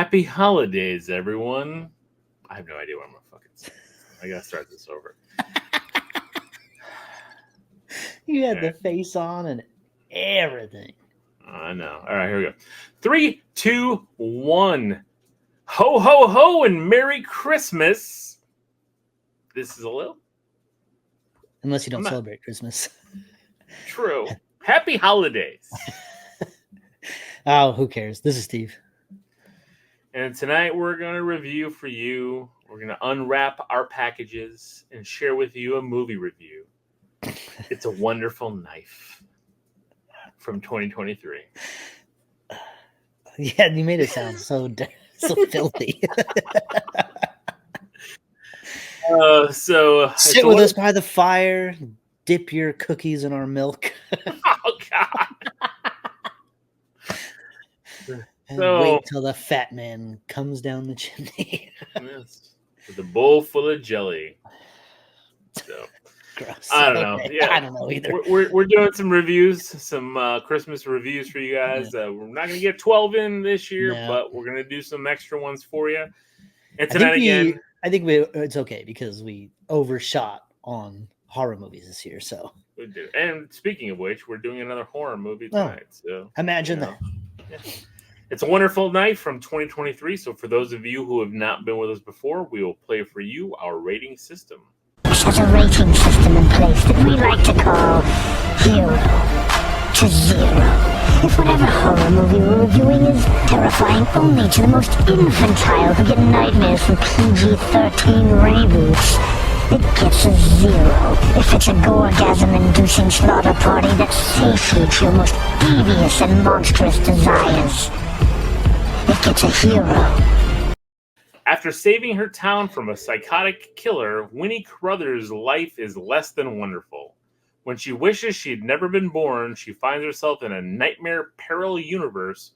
Happy holidays, everyone. I have no idea what I'm going to fucking say. I got to start this over. You had the face on and everything. I know. All right, here we go. 3, 2, 1. Ho, ho, ho, and Merry Christmas. This is a little. Unless you don't celebrate Christmas. True. Happy holidays. Oh, who cares? This is Steve. And tonight we're going to review for you. We're going to unwrap our packages and share with you a movie review. It's a Wonderful Knife from 2023. Yeah, you made it sound so filthy. Sit with us by the fire, dip your cookies in our milk. Oh, God. And wait till the fat man comes down the chimney. Yes, with a bowl full of jelly. So, gross. I don't know. Yeah, I don't know either. We're doing some reviews, some Christmas reviews for you guys. Yeah. We're not going to get 12 in this year, but we're going to do some extra ones for you. And tonight I think it's okay because we overshot on horror movies this year. So we do. And speaking of which, we're doing another horror movie tonight. So imagine that. Yeah. It's a Wonderful Knife from 2023. So for those of you who have not been with us before, we will play for you our rating system. There's a rating system in place that we like to call 0 to 0. If whatever horror movie we're reviewing is terrifying only to the most infantile who get nightmares from PG-13 reboots, it gets a 0. If it's a gorgasm-inducing slaughter party that satiates your most devious and monstrous desires, it gets a hero. After saving her town from a psychotic killer, Winnie Carruthers' life is less than wonderful. When she wishes she had never been born, she finds herself in a nightmare parallel universe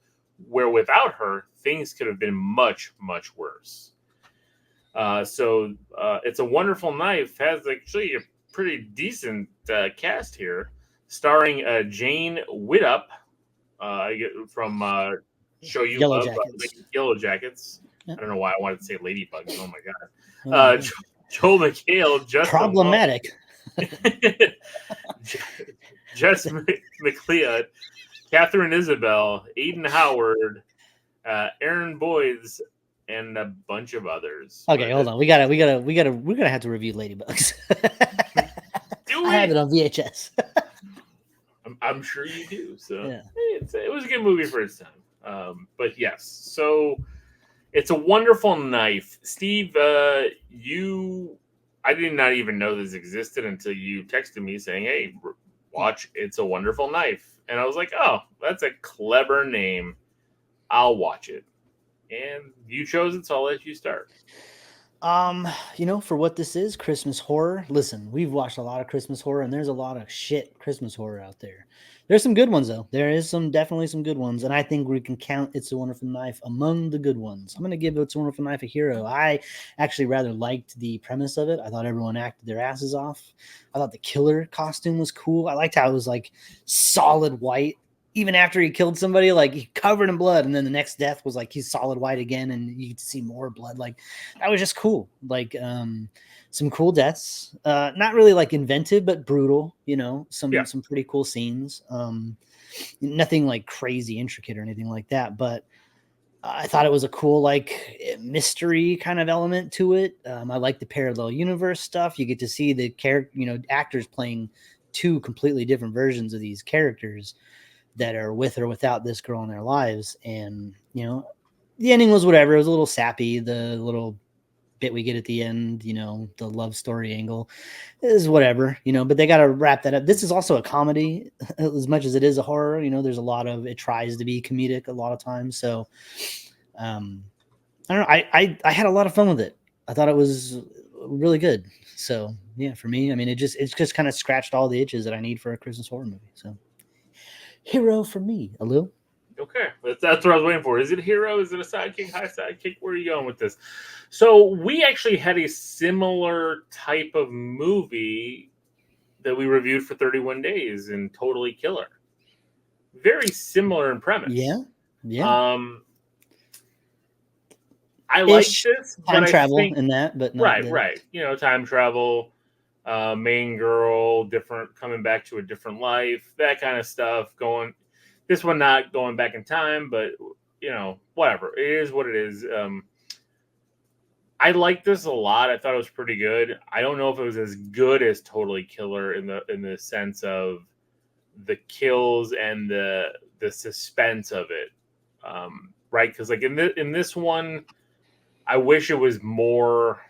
where without her, things could have been much, much worse. So It's a Wonderful Knife has actually a pretty decent cast here, starring Jane Widdop from Show You Yellow Love, Jackets. Yellow Jackets. I don't know why I wanted to say Ladybugs. Oh my God. Joel McHale, Justin problematic. Jess McLeod, Catherine Isabel, Aiden Howard, Aaron Boyds, and a bunch of others. Okay, hold on. We're gonna have to review Ladybugs. I have it on VHS. I'm sure you do. So yeah. It was a good movie for its time. But yes, so It's a Wonderful Knife. Steve, I did not even know this existed until you texted me saying, hey, watch It's a Wonderful Knife. And I was like, oh, that's a clever name. I'll watch it. And you chose it, so I'll let you start. For what this is, Christmas horror. Listen, we've watched a lot of Christmas horror, and there's a lot of shit Christmas horror out there. There's some good ones, though. There is definitely some good ones, and I think we can count It's a Wonderful Knife among the good ones. I'm going to give It's a Wonderful Knife a hero. I actually rather liked the premise of it. I thought everyone acted their asses off. I thought the killer costume was cool. I liked how it was like solid white. Even after he killed somebody, like he covered in blood, and then the next death was like he's solid white again, and you get to see more blood. Like that was just cool. Like some cool deaths. Not really like inventive, but brutal. Some pretty cool scenes. Nothing like crazy intricate or anything like that. But I thought it was a cool like mystery kind of element to it. I like the parallel universe stuff. You get to see the actors playing two completely different versions of these characters that are with or without this girl in their lives. And, the ending was whatever. It was a little sappy. The little bit we get at the end, the love story angle is whatever, but they got to wrap that up. This is also a comedy as much as it is a horror. There's a lot of, it tries to be comedic a lot of times. So, I don't know. I had a lot of fun with it. I thought it was really good. So yeah, for me, I mean, it's just kind of scratched all the itches that I need for a Christmas horror movie. So hero for me, Alil. Okay, that's what I was waiting for. Is it a hero? Is it a sidekick? High sidekick? Where are you going with this? So we actually had a similar type of movie that we reviewed for 31 days in Totally Killer. Very similar in premise. Yeah. I like Ish. this, Time but I travel think in that, but not right. Time travel, main girl, different, coming back to a different life, that kind of stuff. This one not going back in time, but whatever. It is what it is. I like this a lot. I thought it was pretty good. I don't know if it was as good as Totally Killer in the sense of the kills and the suspense of it, right? Because like in this one, I wish it was more.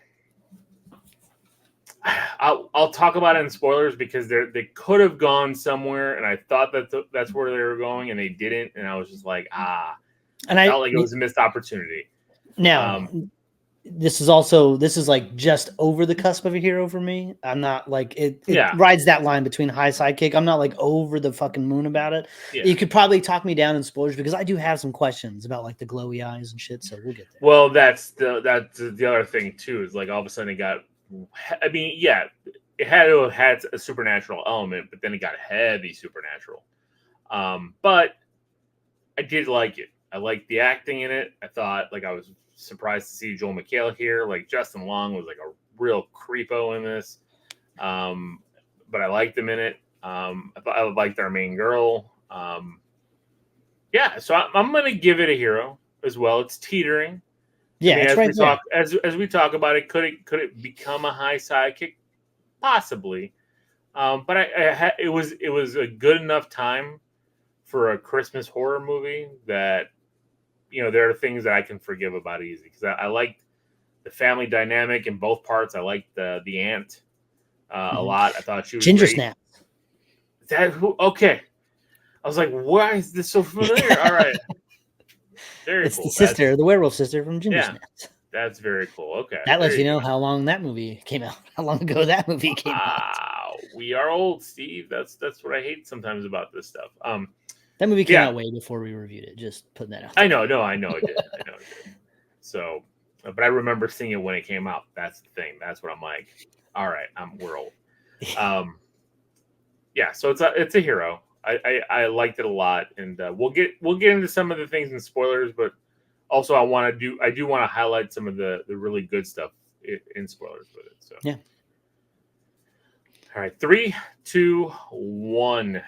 I'll talk about it in spoilers because they could have gone somewhere, and I thought that's where they were going, and they didn't, and I was just like, And felt like it was a missed opportunity. Now, this is like just over the cusp of a hero for me. I'm not like it rides that line between high sidekick. I'm not like over the fucking moon about it. Yeah. You could probably talk me down in spoilers because I do have some questions about like the glowy eyes and shit. So we'll get there. Well, that's the other thing too, is like all of a sudden it got. I mean, yeah, it had to have had a supernatural element, but then it got heavy supernatural. But I did like it. I liked the acting in it. I thought, like, I was surprised to see Joel McHale here. Like, Justin Long was like a real creepo in this. But I liked him in it. I liked our main girl. Yeah, so I'm going to give it a hero as well. It's teetering. Yeah, I mean, as we talk about it, could it become a high sidekick? Possibly. But it was a good enough time for a Christmas horror movie that there are things that I can forgive about easy, because I liked the family dynamic in both parts. I liked the aunt a lot. I thought she was Ginger great. Snap. Okay. I was like, why is this so familiar? All right. Very it's cool. The sister, the werewolf sister from Ginger Snaps. That's very cool. Okay. That lets you know how long that movie came out. How long ago that movie came out. We are old, Steve. That's what I hate sometimes about this stuff. That movie came out way before we reviewed it. Just putting that out there. I know it did. So, but I remember seeing it when it came out. That's the thing. That's what I'm like. All right, we're old. Yeah. So it's a hero. I liked it a lot, and we'll get into some of the things in spoilers, but also I do want to highlight some of the really good stuff in spoilers with it. So yeah. All right, 3, 2, 1.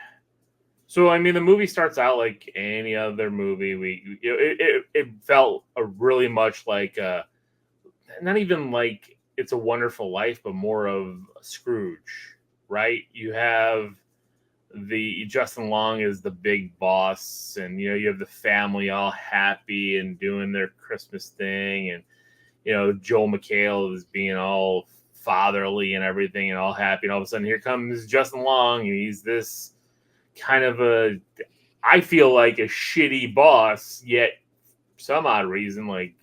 So I mean, the movie starts out like any other movie. It felt really much like not even like It's a Wonderful Life, but more of Scrooge, right? You have Justin Long is the big boss, and you have the family all happy and doing their Christmas thing, and Joel McHale is being all fatherly and everything and all happy, and all of a sudden here comes Justin Long, and he's this kind of I feel like a shitty boss, yet some odd reason, like,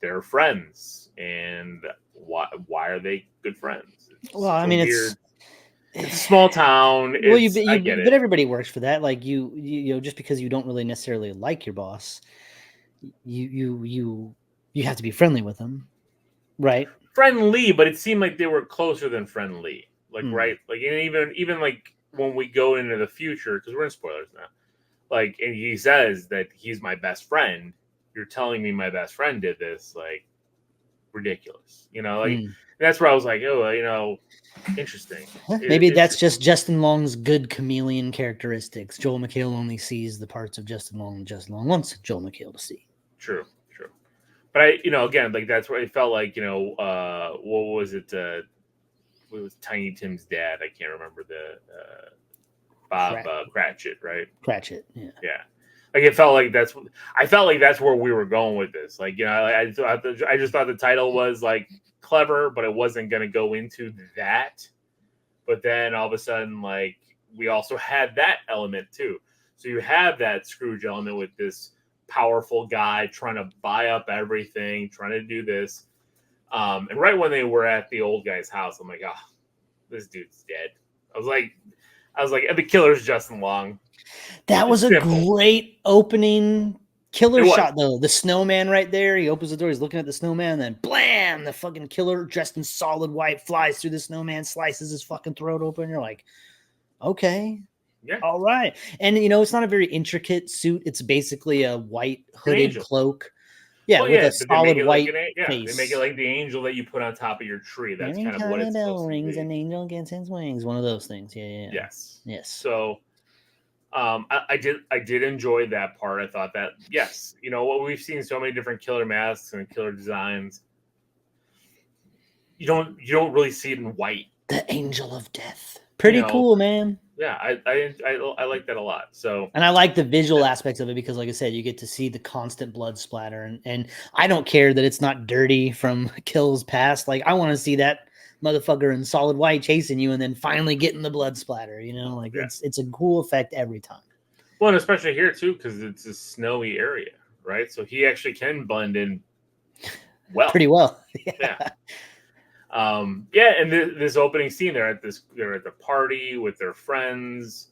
they're friends. And why are they good friends? Well, I mean, it's a small town. I get it. But everybody works for that. Like you just because you don't really necessarily like your boss, you have to be friendly with them, right? Friendly, but it seemed like they were closer than friendly. Like right, like, and even like when we go into the future, because we're in spoilers now, like, and he says that he's my best friend. You're telling me my best friend did this, like, ridiculous, like that's where I was like, oh, interesting. Maybe that's just Justin Long's good chameleon characteristics. Joel McHale only sees the parts of Justin Long and Justin Long wants Joel McHale to see. True. But again, like, that's where it felt like, what was it? It was Tiny Tim's dad. I can't remember the Bob Cratchit, right? Cratchit, yeah. Like, I felt like that's where we were going with this. Like, I just thought the title was like clever, but it wasn't going to go into that. But then all of a sudden, like, we also had that element too. So you have that Scrooge element with this powerful guy trying to buy up everything, trying to do this. And right when they were at the old guy's house, I'm like, oh, this dude's dead. I was like, the killer's Justin Long. That was a great opening killer shot, though. The snowman right there. He opens the door. He's looking at the snowman. And then, blam! The fucking killer, dressed in solid white, flies through the snowman, slices his fucking throat open. You're like, okay, yeah, all right. And it's not a very intricate suit. It's basically a white hooded cloak. Yeah, Well, with yeah, a but they make solid it like white they make it face. like the angel that you put on top of your tree. That's Every kind of what time a it's bell supposed to rings, be. an angel gets his wings. One of those things. Yeah. Yes. Yes. So, I did enjoy that part. I thought that yes, what we've seen so many different killer masks and killer designs. You don't really see it in white. The angel of death. You Pretty know, cool, man. yeah, I like that a lot. So And I like the visual aspects of it because, like I said, you get to see the constant blood splatter. And I don't care that it's not dirty from kills past. Like, I want to see that motherfucker in solid white chasing you and then finally getting the blood splatter. Like yeah, it's a cool effect every time. well, and especially here too because it's a snowy area, right? So he actually can blend in well. Pretty well. Yeah. Yeah, and this opening scene, they're at the party with their friends,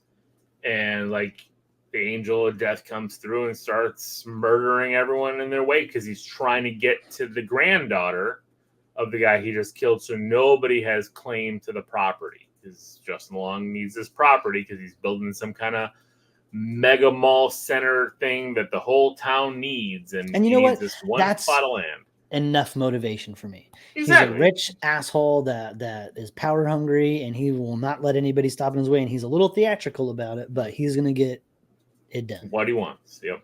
and like the angel of death comes through and starts murdering everyone in their way because he's trying to get to the granddaughter of the guy he just killed, so nobody has claim to the property. Because Justin Long needs this property because he's building some kind of mega mall center thing that the whole town needs, and And you he know needs what? this one That's plot of land. enough motivation for me. He's a Exactly. rich asshole that is power hungry and he will not let anybody stop in his way. And he's a little theatrical about it, but he's gonna get it done. What he wants. Yep.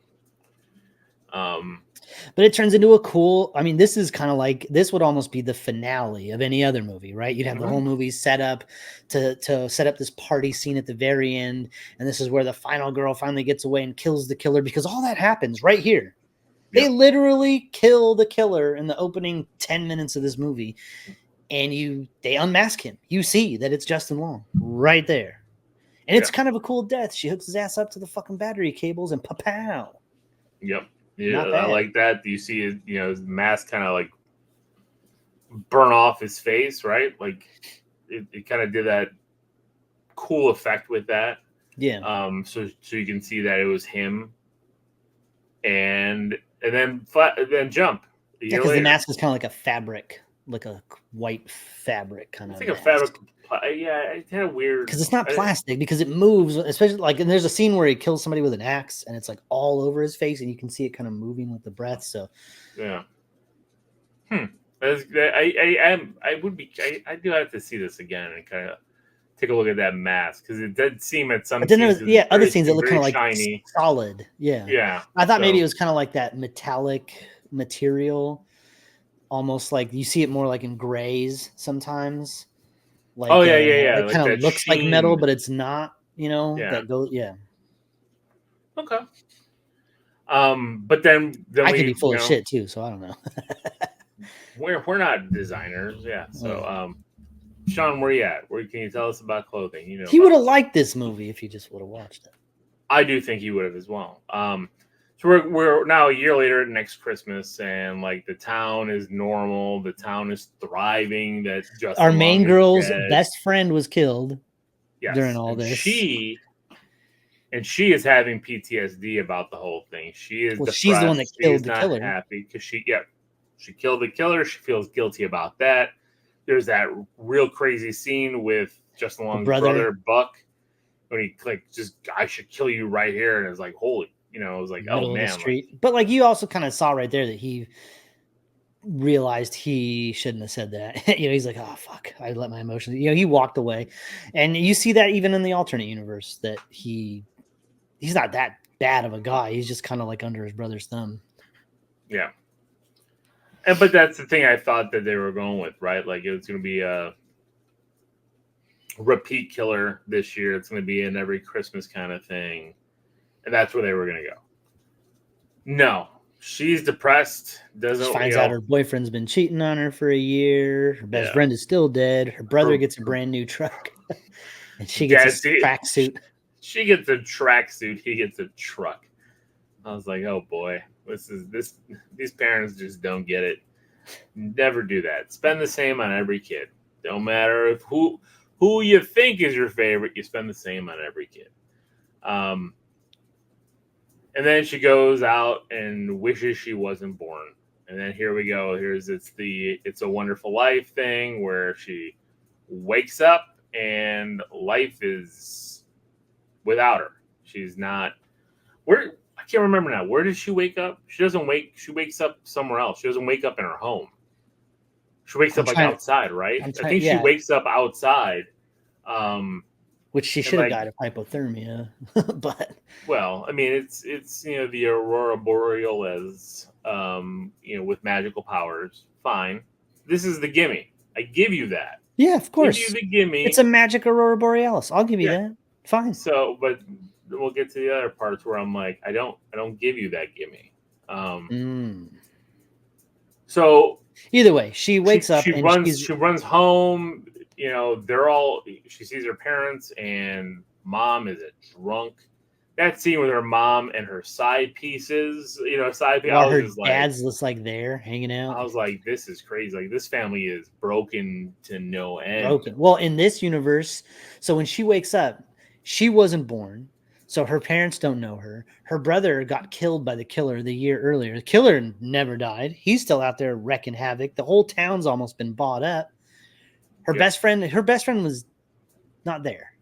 But it turns into a cool. I mean, this is kind of like this would almost be the finale of any other movie, right? You'd have the whole movie set up to set up this party scene at the very end, and this is where the final girl finally gets away and kills the killer because all that happens right here. They Yep. literally kill the killer in the opening 10 minutes of this movie, and they unmask him. You see that it's Justin Long right there. And it's kind of a cool death. She hooks his ass up to the fucking battery cables and pow. Yep. Yeah, Not I bad. like that. You see his mask kind of like burn off his face, right? Like it kind of did that cool effect with that. Yeah. So you can see that it was him, and then jump. Yeah, because the mask is kind of like a fabric, like a white fabric kind It's of. like a fabric. Yeah, it's kind of weird because it's not plastic because it moves, especially like. And there's a scene where he kills somebody with an axe, and it's like all over his face, and you can see it kind of moving with the breath. So, yeah. I do have to see this again and kind of take a look at that mask because it did seem at some. But then there was other scenes that look kind of like shiny, solid. Yeah, yeah. I thought maybe it was kind of like that metallic material, almost like you see it more like in grays sometimes. Like, yeah. It Like kind that of looks sheen. like metal, but it's not. Yeah. That goes. Yeah. Okay. But then I could be full of shit too, so I don't know. we're not designers, yeah. So, Sean, where you at? Where can you tell us about clothing? He would have liked this movie if he just would have watched it. I do think he would have as well. So we're now a year later next Christmas, and like the town is normal, the town is thriving. That Justin Our main Long girl's dead. best friend was killed during all and this. She is having PTSD about the whole thing. She is. Well, she's the one that killed the killer. Happy because she killed the killer. She feels guilty about that. There's that real crazy scene with Justin Long's brother Buck when he I should kill you right here, and it's like holy. It was like, Middle oh man, of the street. But like you also kind of saw right there that he realized he shouldn't have said that. He's like, oh fuck, I let my emotions. He walked away, and you see that even in the alternate universe that he's not that bad of a guy. He's just kind of like under his brother's thumb. Yeah, but that's the thing I thought that they were going with, right? Like it was going to be a repeat killer this year. It's going to be in every Christmas kind of thing. And that's where they were going to go. No, she's depressed. She finds out her boyfriend's been cheating on her for a year. Her best friend is still dead. Her brother gets a brand new truck. And she gets a tracksuit. She gets a tracksuit. He gets a truck. I was like, oh boy, these parents just don't get it. Never do that. Spend the same on every kid. Don't matter if who you think is your favorite, you spend the same on every kid. And then she goes out and wishes she wasn't born. And then here we go. It's a Wonderful Life thing where she wakes up and life is without her. She's not. I can't remember now. Where does she wake up? She wakes up somewhere else. She doesn't wake up in her home. She wakes up like outside, right? I think she wakes up outside. Which she should have died of hypothermia, but well, I mean, it's the aurora borealis, with magical powers. Fine, this is the gimme. I give you that. Yeah, of course. Give you the gimme. It's a magic aurora borealis. I'll give you that. Fine. So, but we'll get to the other parts where I'm like, I don't give you that gimme. So either way, she wakes up. She runs home. She sees her parents, and mom is a drunk. That scene with her mom and her side pieces, while her dad's just like there hanging out. I was like, this is crazy. Like, this family is broken to no end. Broken. Well, in this universe, so when she wakes up, she wasn't born. So her parents don't know her. Her brother got killed by the killer the year earlier. The killer never died. He's still out there wrecking havoc. The whole town's almost been bought up. Her best friend was not there.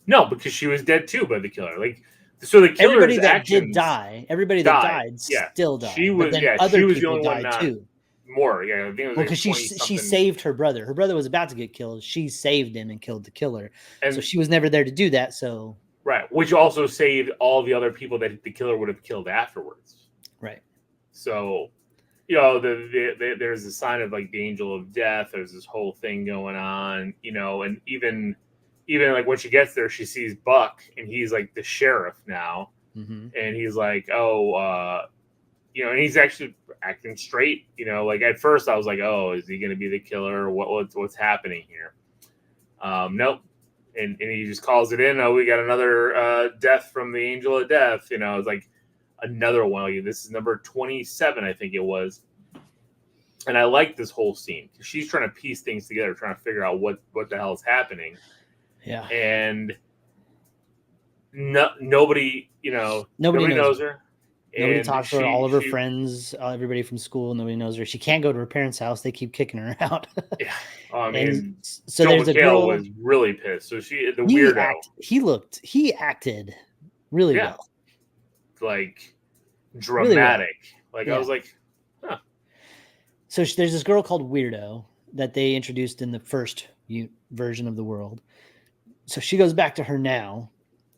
No, because she was dead too by the killer. Like, so the killer's everybody that actions did die, everybody that died still died. She was, other she was people the only died one too. More, yeah. I think because she saved her brother. Her brother was about to get killed. She saved him and killed the killer. And so she was never there to do that. So right, which also saved all the other people that the killer would have killed afterwards. Right. So, there's a sign of like the angel of death. There's this whole thing going on, and even like when she gets there, she sees Buck, and he's like the sheriff now, and he's like, and he's actually acting straight. Like at first I was like, oh, is he going to be the killer? What's happening here? Nope. And he just calls it in. Oh, we got another death from the angel of death. It's like another one. This is number 27, I think it was. And I like this whole scene because she's trying to piece things together, trying to figure out what the hell is happening. Yeah. And nobody knows her. Nobody talks to her. All of her friends, everybody from school, nobody knows her. She can't go to her parents' house. They keep kicking her out. Yeah. I mean, so Joel there's a McHale girl was really pissed. So the weirdo. He acted really well. Like dramatic. Really well. I was like, huh. So there's this girl called Weirdo that they introduced in the first version of the world. So she goes back to her now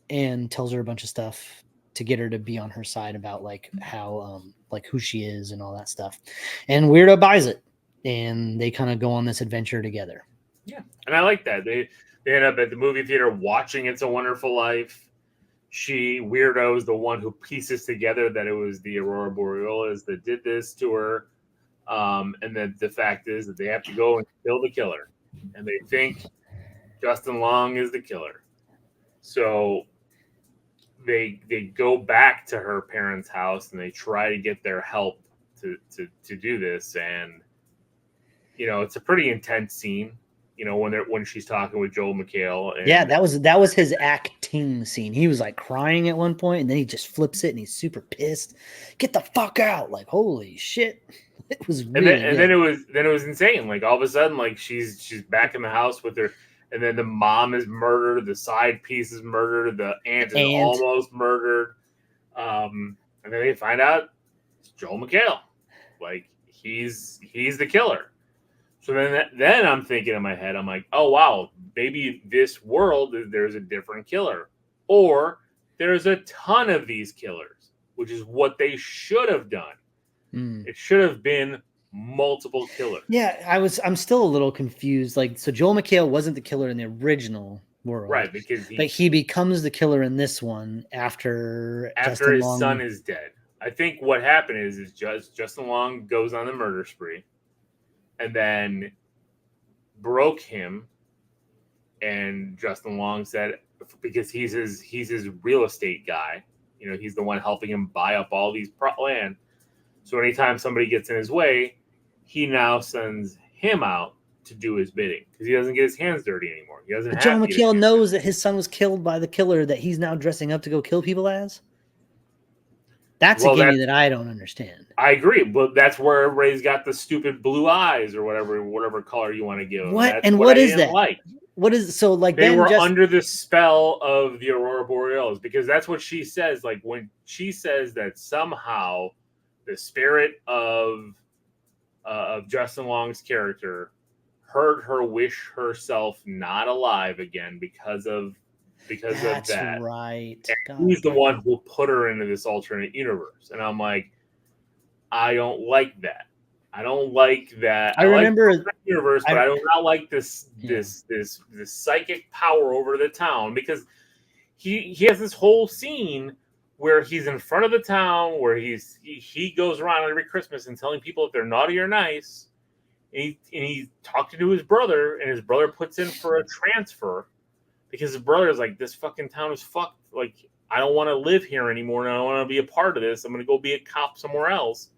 and tells her a bunch of stuff to get her to be on her side about like how like who she is and all that stuff. And Weirdo buys it, and they kind of go on this adventure together. Yeah, and I like that. They end up at the movie theater watching It's a Wonderful Life. Weirdo is the one who pieces together that it was the Aurora Borealis that did this to her. And then the fact is that they have to go and kill the killer, and they think Justin Long is the killer. So they go back to her parents' house and they try to get their help to do this. And it's a pretty intense scene. When she's talking with Joel McHale. And yeah, that was his acting scene. He was like crying at one point, and then he just flips it, and he's super pissed. Get the fuck out! Like, holy shit! It was really and then it was insane. Like all of a sudden, like she's back in the house with her, and then the mom is murdered, the side piece is murdered, the aunt is almost murdered. And then they find out it's Joel McHale. Like he's the killer. So then I'm thinking in my head, I'm like, oh wow, maybe this world there's a different killer, or there's a ton of these killers, which is what they should have done. It should have been multiple killers. Yeah, I'm still a little confused. Like, so Joel McHale wasn't the killer in the original world, right? Because he becomes the killer in this one after his son is dead. I think what happened is Justin Long goes on the murder spree, and then broke him. And Justin Long said, because he's his real estate guy, he's the one helping him buy up all these land. So anytime somebody gets in his way, he now sends him out to do his bidding because he doesn't get his hands dirty anymore. He doesn't. But Joel McHale knows that his son was killed by the killer that he's now dressing up to go kill people as. That's a gimme that I don't understand. I agree, but that's where everybody's got the stupid blue eyes or whatever color you want to give. What is that? what is so like? They then were just under the spell of the Aurora Borealis, because that's what she says. Like when she says that somehow the spirit of Justin Long's character heard her wish herself not alive again because of that's that. right. And he's the one who put her into this alternate universe, and I'm like, I don't like that. I don't like that. I remember like the universe, but I do not like this psychic power over the town, because he has this whole scene where he's in front of the town, where he goes around every Christmas and telling people if they're naughty or nice, and he's talking to his brother, and his brother puts in for a transfer because his brother is like, this fucking town is fucked. Like, I don't want to live here anymore, and I don't want to be a part of this. I'm going to go be a cop somewhere else.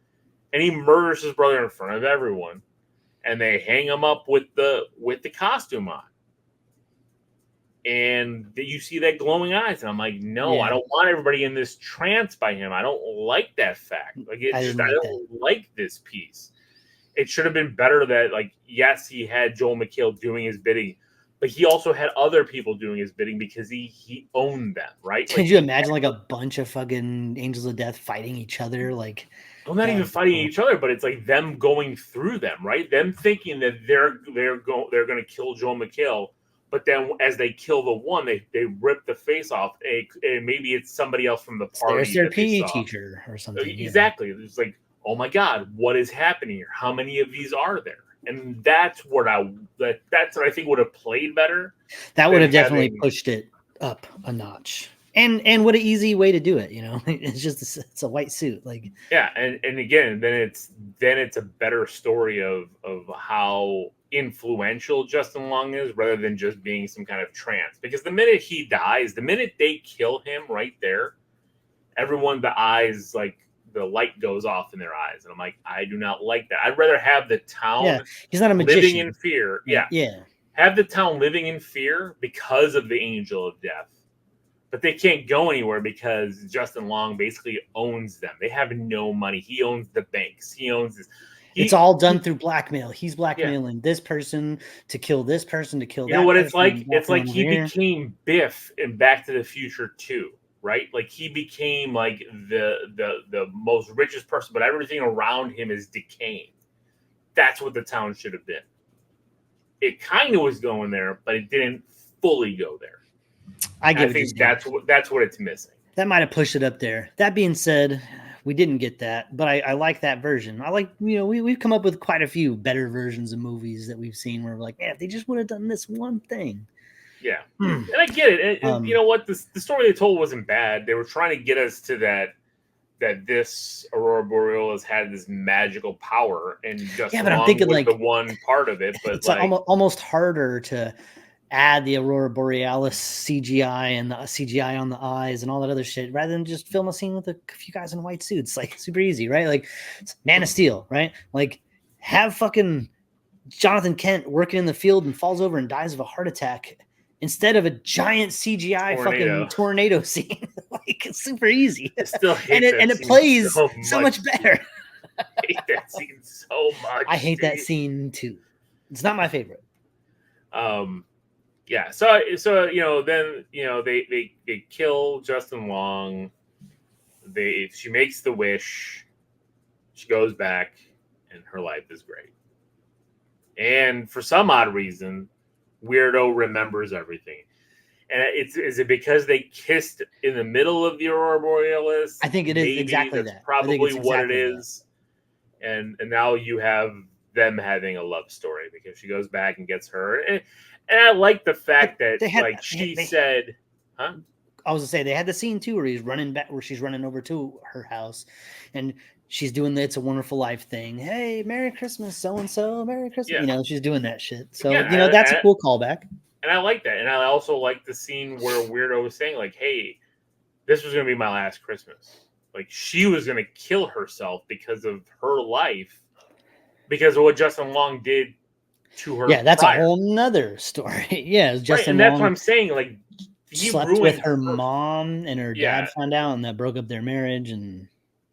And he murders his brother in front of everyone, and they hang him up with the costume on. And you see that glowing eyes, and I'm like, no, I don't want everybody in this trance by him. I don't like that fact. Like, I don't like this piece. It should have been better that, like, yes, he had Joel McHale doing his bidding, but he also had other people doing his bidding because he owned them, right? Could you imagine like a bunch of fucking Angels of Death fighting each other? Like, well, not even fighting each other, but it's like them going through them, right? Them thinking that they're going to kill Joel McHale, but then as they kill the one, they rip the face off. And maybe it's somebody else from the party. There's their PE teacher or something. Exactly. Yeah. It's like, oh my God, what is happening here? How many of these are there? And that's what I think would have played better. That would have definitely pushed it up a notch. And what an easy way to do it, you know. It's a white suit, like, yeah. And again, then it's a better story of how influential Justin Long is, rather than just being some kind of trance. Because the minute he dies, the minute they kill him right there, everyone, the eyes, like, the light goes off in their eyes, and I'm like, I do not like that. I'd rather have the town he's not a magician. Living in fear. Yeah. Have the town living in fear because of the Angel of Death. But they can't go anywhere because Justin Long basically owns them. They have no money. He owns the banks. He owns this. It's all done through blackmail. He's blackmailing this person to kill this person to kill that. You know what person, it's like? It's like he became Biff in Back to the Future 2. Right, like he became like the most richest person, but everything around him is decaying. That's what the town should have been. It kind of was going there, but it didn't fully go there. I think that's what it's missing. That might have pushed it up there. That being said, we didn't get that, but I like that version. I like, you know, we've come up with quite a few better versions of movies that we've seen where we're like, yeah, if they just would have done this one thing. Yeah, and I get it. And you know what? The story they told wasn't bad. They were trying to get us to that this Aurora Borealis had this magical power, and just but I'm thinking like the one part of it. But it's like almost harder to add the Aurora Borealis CGI and the CGI on the eyes and all that other shit, rather than just film a scene with a few guys in white suits. Like, super easy, right? Like, Man of Steel, right? Like, have fucking Jonathan Kent working in the field and falls over and dies of a heart attack, instead of a giant CGI fucking tornado scene. Like, it's super easy. I still hate and it plays so much better. I hate that scene so much. I hate that scene too. It's not my favorite. Yeah. So you know, then you know they kill Justin Long. She makes the wish. She goes back, and her life is great. And for some odd reason, Weirdo remembers everything. And is it because they kissed in the middle of the Aurora Borealis? I think it is exactly that's that. Probably what it is. And now you have them having a love story because she goes back and gets her. And I like the fact that she said, huh? I was gonna say they had the scene too where he's running back, where she's running over to her house, and she's doing the "It's a Wonderful Life" thing. Hey, Merry Christmas, so and so, Merry Christmas. Yeah. You know, she's doing that shit. So you know, that's a cool callback. And I like that. And I also like the scene where Weirdo was saying, like, "Hey, this was gonna be my last Christmas." Like, she was gonna kill herself because of her life, because of what Justin Long did to her. Yeah, that's a whole nother story. Yeah, Justin and that's what I'm saying. Like, he slept with her mom, and her dad found out, and that broke up their marriage. And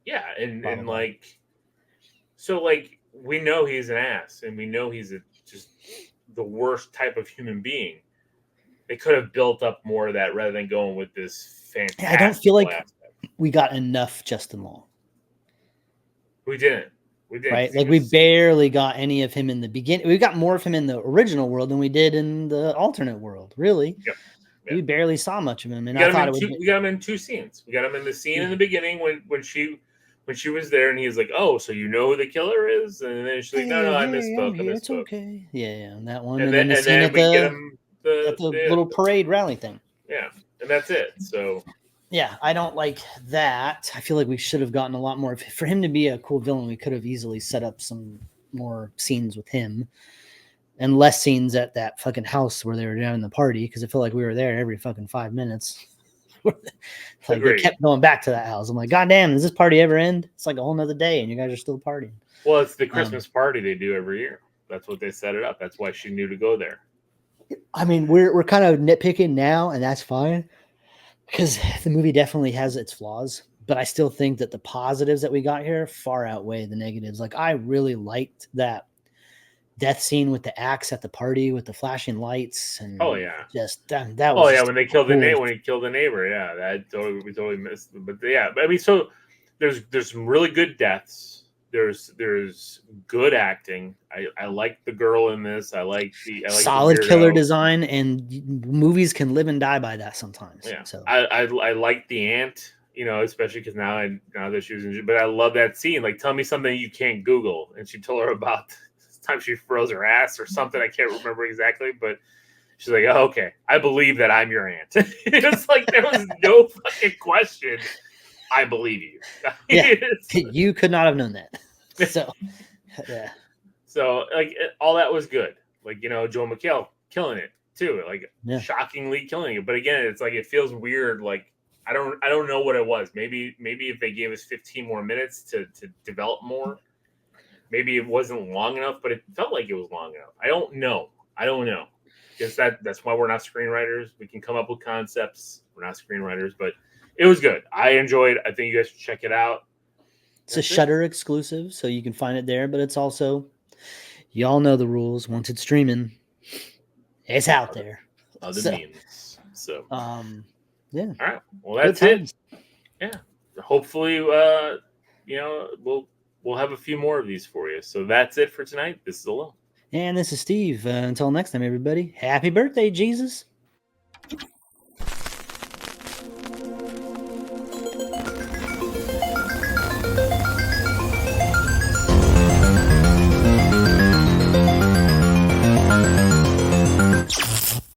and like, so like, we know he's an ass, and we know he's just the worst type of human being. they could have built up more of that rather than going with this fantastic. I don't feel like aspect. we got enough Justin Long. We didn't. We didn't. Right? Like we barely got any of him in the beginning. We got more of him in the original world than we did in the alternate world. Really, Yep. We barely saw much of him. And we I thought we got him in 2 scenes. We got him in the scene in the beginning when she was there, and he was like, "Oh, so you know who the killer is?" And then she's like, "No, I misspoke. I misspoke." It's okay. Yeah, that one. And then, the scene at we the, get him at the little parade rally thing. Yeah, and that's it. So yeah, I don't like that. I feel like we should have gotten a lot more. For him to be a cool villain, we could have easily set up some more scenes with him and less scenes at that fucking house where they were down in the party, because I feel like we were there every fucking 5 minutes. Like they kept going back to that house. I'm like, God damn, does this party ever end? It's like a whole nother day and you guys are still partying. Well, it's the Christmas party they do every year. That's what they set it up. That's why she knew to go there. I mean, we're kind of nitpicking now, and that's fine, because the movie definitely has its flaws, but I still think that the positives that we got here far outweigh the negatives. Like, I really liked that death scene with the axe at the party with the flashing lights, and just that was. Oh yeah, when they killed when he killed the neighbor, yeah, we totally missed. But yeah, I mean, so there's some really good deaths. There's good acting. I like the girl in this. I like solid killer design, and movies can live and die by that sometimes. Yeah. So I like the aunt, especially because now that she was injured. But I love that scene. Like, tell me something you can't Google, and she told her about the time she froze her ass or something. I can't remember exactly, but she's like, "Oh, okay, I believe that I'm your aunt." It's like there was no fucking question. I believe you. Yeah, you could not have known that. So, yeah. So, like, all that was good. Like, Joel McHale killing it too. Like, shockingly killing it. But again, it's like it feels weird. Like, I don't know what it was. Maybe if they gave us 15 more minutes to develop more, maybe it wasn't long enough. But it felt like it was long enough. I don't know. Because that's why we're not screenwriters. We can come up with concepts. We're not screenwriters, but it was good. I enjoyed it. I think you guys should check it out. It's a Shudder exclusive, so you can find it there. But it's also, y'all know the rules. Once it's streaming, it's out there. Other means. So, yeah. All right. Well, that's it. Yeah. Hopefully, we'll have a few more of these for you. So that's it for tonight. This is Alone. And this is Steve. Until next time, everybody. Happy birthday, Jesus.